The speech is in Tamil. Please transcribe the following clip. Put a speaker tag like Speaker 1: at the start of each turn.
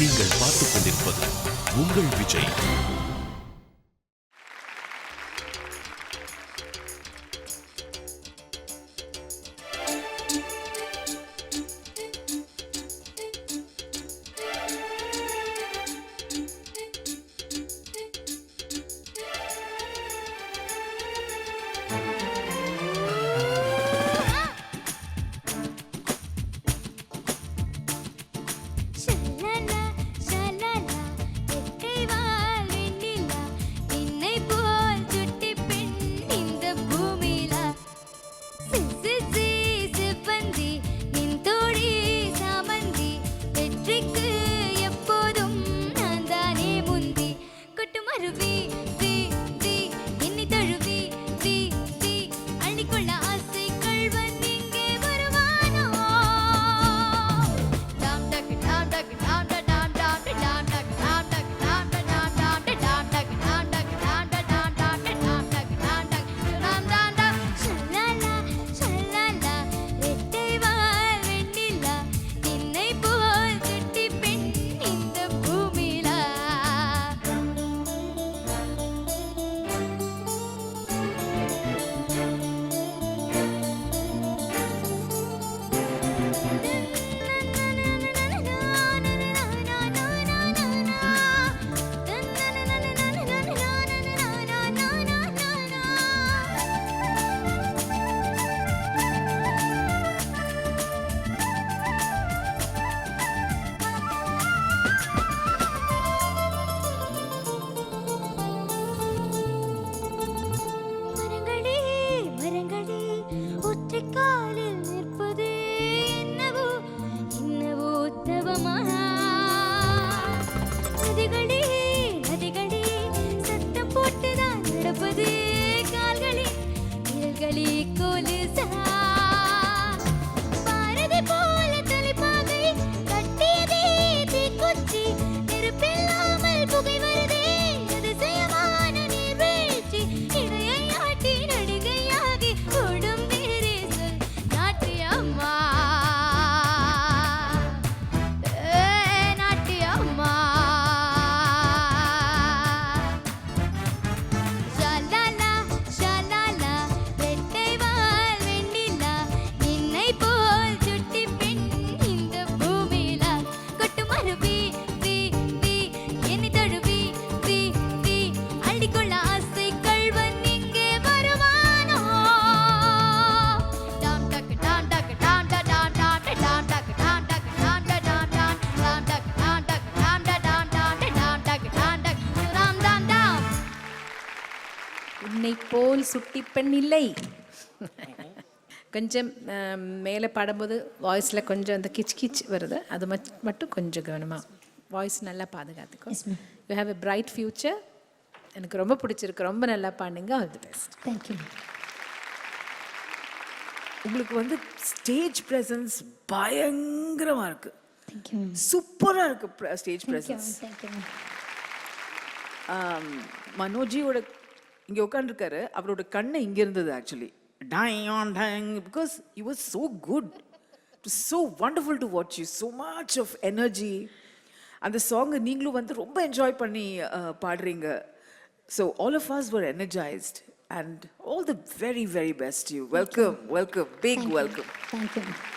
Speaker 1: நீங்கள் பார்த்துக் கொண்டிருப்பது உங்கள் விஜய்.
Speaker 2: உன்னை போல் சுட்டி பெண் இல்லை. கொஞ்சம் மேலே பாடும்போது வாய்ஸில் கொஞ்சம் அந்த கிச் கிச் வருது, அது மட்டும் கொஞ்சம் கவனமாக வாய்ஸ் நல்லா பாதுகாத்துக்கும். You have a bright future. எனக்கு ரொம்ப பிடிச்சிருக்கு, ரொம்ப நல்லா பாடுங்க. All the best.
Speaker 3: தேங்க்யூ.
Speaker 4: உங்களுக்கு வந்து ஸ்டேஜ் ப்ரெசன்ஸ் பயங்கரமாக இருக்கு. சூப்பராக இருக்கு ஸ்டேஜ் ப்ரெசன்ஸ். மனோஜியோட இங்கே உட்காந்துருக்காரு, அவரோட கண்ணை இங்கே இருந்தது actually. Because you was so good, so wonderful to watch you, so much of energy. அந்த சாங்கை நீங்களும் வந்து ரொம்ப என்ஜாய் பண்ணி பாடுறீங்க. So all of us were energised and all the very, very best to you. Welcome, welcome, big welcome.
Speaker 3: Thank you.